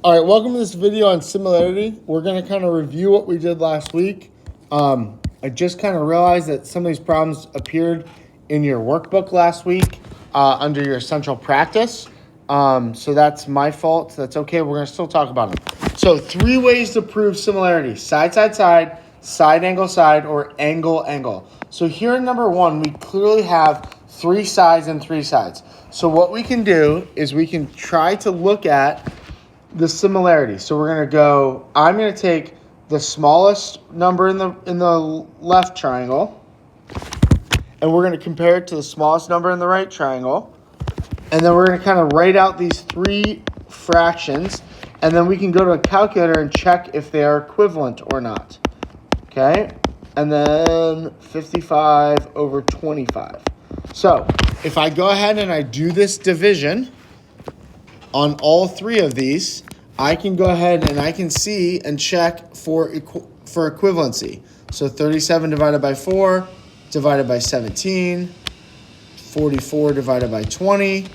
All right, welcome to this video on similarity. We're going to kind of review what we did last week. I just kind of realized that some of these problems appeared in your workbook last week under your essential practice. So that's my fault. That's okay. We're going to still talk about them. So 3 ways to prove similarity: side, side, side, side, angle, or angle, angle. So here in number 1, we clearly have 3 sides and 3 sides. So what we can do is we can try to look at the similarity. So we're going to go, I'm going to take the smallest number in the left triangle, and we're going to compare it to the smallest number in the right triangle. And then we're going to kind of write out these 3 fractions, and then we can go to a calculator and check if they are equivalent or not. Okay? And then 55 over 25. So if I go ahead and I do this division on all 3 of these, I can go ahead and I can see and check for equivalency. So 37 divided by 4 divided by 17, 44 divided by 20,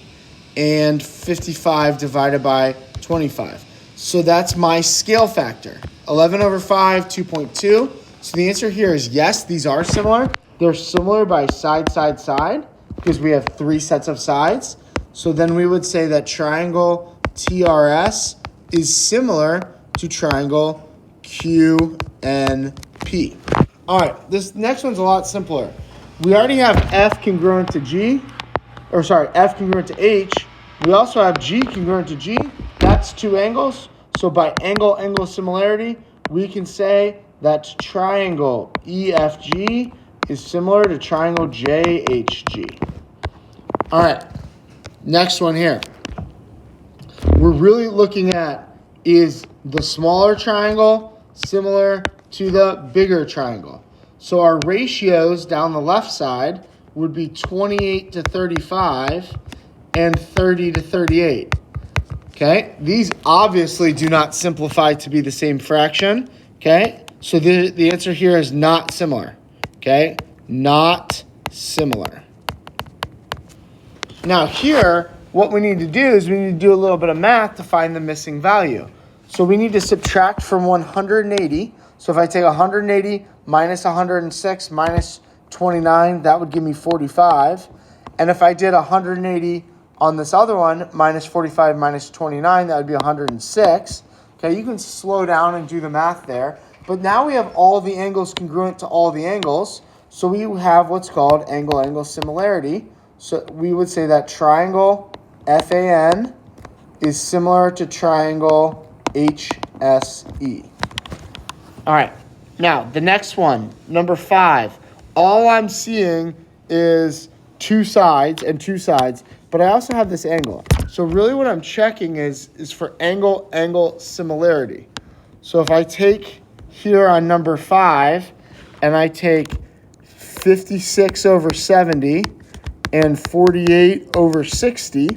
and 55 divided by 25. So that's my scale factor. 11 over 5, 2.2. So the answer here is yes, these are similar. They're similar by side, side, side, because we have 3 sets of sides. So then we would say that triangle TRS is similar to triangle QNP. All right, this next one's a lot simpler. We already have F congruent to G, F congruent to H. We also have G congruent to G. That's 2 angles. So by angle, angle similarity, we can say that triangle EFG is similar to triangle JHG. All right. Next one here. We're really looking at, is the smaller triangle similar to the bigger triangle? So our ratios down the left side would be 28 to 35 and 30 to 38. Okay? These obviously do not simplify to be the same fraction. Okay? So the answer here is not similar. Okay? Not similar. Now here, what we need to do is we need to do a little bit of math to find the missing value. So we need to subtract from 180. So if I take 180 minus 106 minus 29, that would give me 45. And if I did 180 on this other one, minus 45 minus 29, that would be 106. Okay, you can slow down and do the math there. But now we have all the angles congruent to all the angles. So we have what's called angle-angle similarity. So we would say that triangle FAN is similar to triangle HSE. All right. Now, the next one, number 5. All I'm seeing is 2 sides and 2 sides, but I also have this angle. So really what I'm checking is for angle-angle similarity. So if I take here on number 5 and I take 56 over 70 and 48 over 60,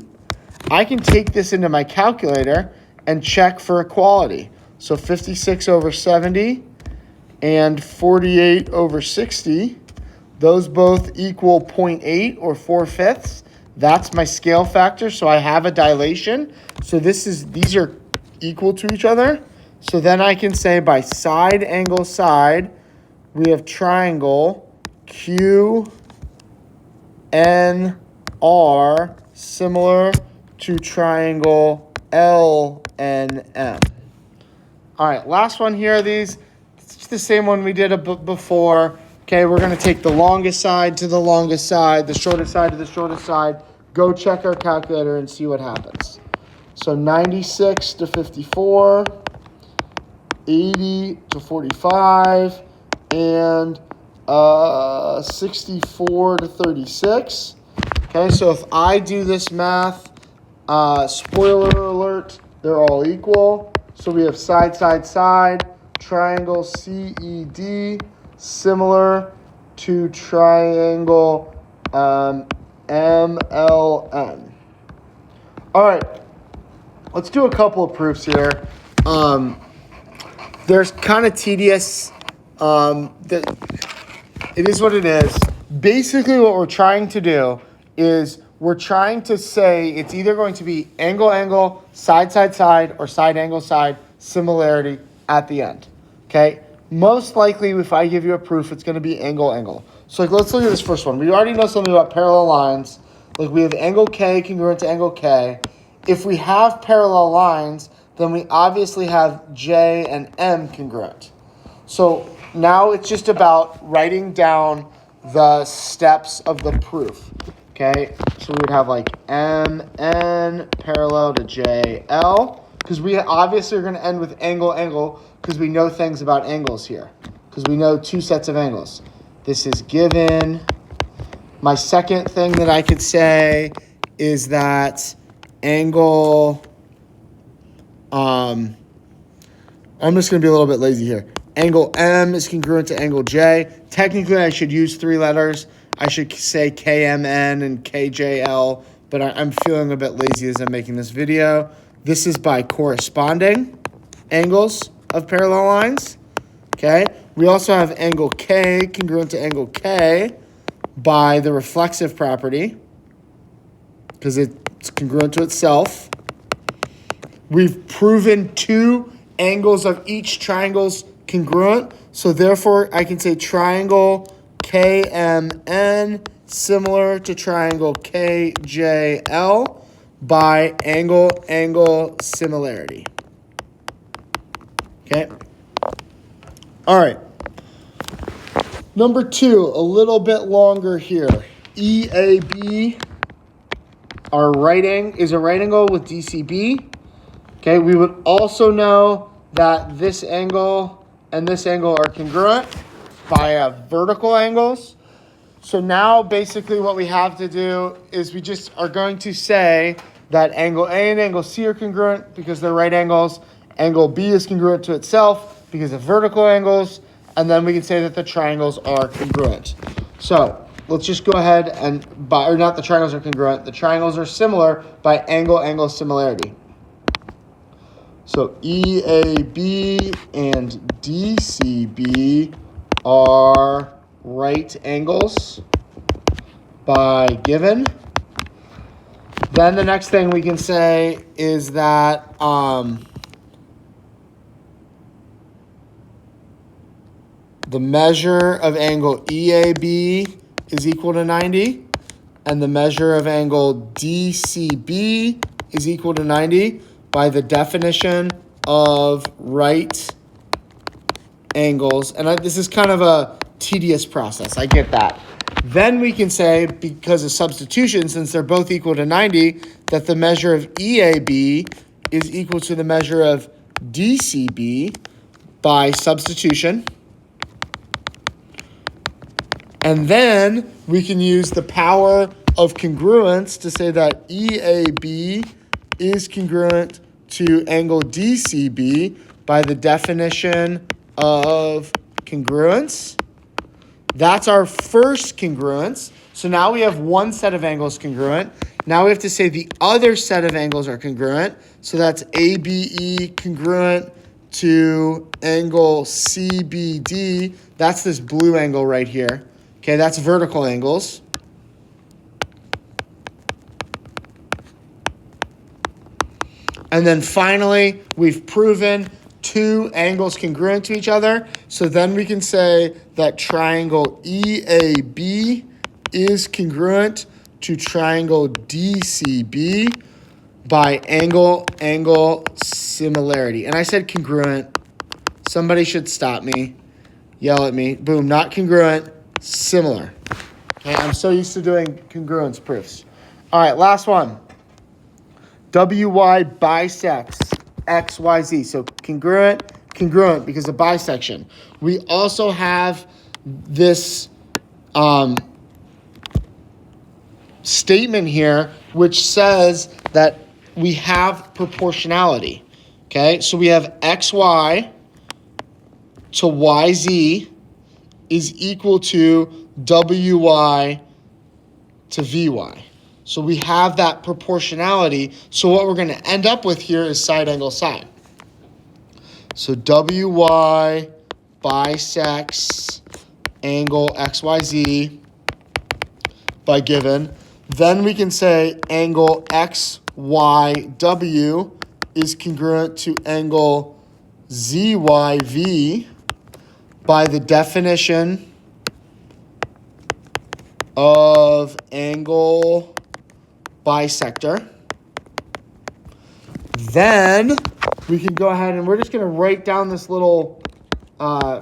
I can take this into my calculator and check for equality. So 56 over 70 and 48 over 60, those both equal 0.8 or 4/5. That's my scale factor, so I have a dilation. So these are equal to each other. So then I can say by side, angle, side, we have triangle QNR similar to triangle LNM. All right, last one here. It's the same one we did before. Okay, we're going to take the longest side to the longest side, the shortest side to the shortest side. Go check our calculator and see what happens. So 96 to 54, 80 to 45, and 64 to 36. Okay, so if I do this math, spoiler alert, they're all equal. So we have side, side, side, triangle CED, similar to triangle MLN. All right, let's do a couple of proofs here. There's kind of tedious. It is what it is. Basically, what we're trying to do is we're trying to say it's either going to be angle, angle, side, side, side, or side, angle, side, similarity at the end, okay? Most likely, if I give you a proof, it's going to be angle, angle. So like, let's look at this first one. We already know something about parallel lines. Like we have angle K congruent to angle K. If we have parallel lines, then we obviously have J and M congruent. So now it's just about writing down the steps of the proof, okay? So we would have like MN parallel to JL, because we obviously are going to end with angle, angle, because we know things about angles here, because we know two sets of angles. This is given. My second thing that I could say is that angle, I'm just going to be a little bit lazy here. Angle M is congruent to angle J. Technically, I should use three letters. I should say KMN and KJL, but I'm feeling a bit lazy as I'm making this video. This is by corresponding angles of parallel lines, okay? We also have angle K congruent to angle K by the reflexive property, because it's congruent to itself. We've proven two angles of each triangle's congruent, so therefore I can say triangle KMN similar to triangle KJL by angle, angle similarity. Okay? All right. Number two, a little bit longer here. EAB, is a right angle with DCB. Okay, we would also know that this angle and this angle are congruent by vertical angles. So now basically what we have to do is we just are going to say that angle A and angle C are congruent because they're right angles. Angle B is congruent to itself because of vertical angles. And then we can say that the triangles are congruent. So let's just go ahead and, or not the triangles are congruent, the triangles are similar by angle, angle similarity. So EAB and DCB are right angles by given. Then the next thing we can say is that the measure of angle EAB is equal to 90, and the measure of angle DCB is equal to 90 by the definition of right angles. And this is kind of a tedious process. I get that. Then we can say, because of substitution, since they're both equal to 90, that the measure of EAB is equal to the measure of DCB by substitution. And then we can use the power of congruence to say that EAB is congruent to angle DCB by the definition of congruence. That's our first congruence. So now we have one set of angles congruent. Now we have to say the other set of angles are congruent. So that's ABE congruent to angle CBD. That's this blue angle right here. Okay, that's vertical angles. And then finally, we've proven two angles congruent to each other. So then we can say that triangle EAB is congruent to triangle DCB by angle, angle similarity. And I said congruent. Somebody should stop me, yell at me. Boom, not congruent, similar. Okay, I'm so used to doing congruence proofs. All right, last one. WY bisects XYZ. So congruent, congruent because of bisection. We also have this statement here which says that we have proportionality. Okay, so we have XY to YZ is equal to WY to VY. So we have that proportionality. So what we're going to end up with here is side angle side. So WY bisects angle XYZ by given. Then we can say angle XYW is congruent to angle ZYV by the definition of angle bisector. Then we can go ahead and we're just going to write down this little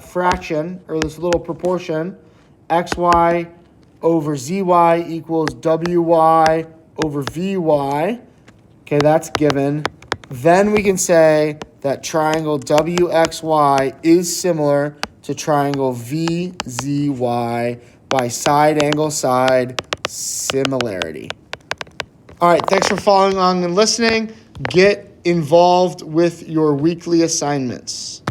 fraction, or this little proportion. XY over ZY equals WY over VY. Okay, that's given. Then we can say that triangle WXY is similar to triangle VZY by side angle side similarity. All right, thanks for following along and listening. Get involved with your weekly assignments.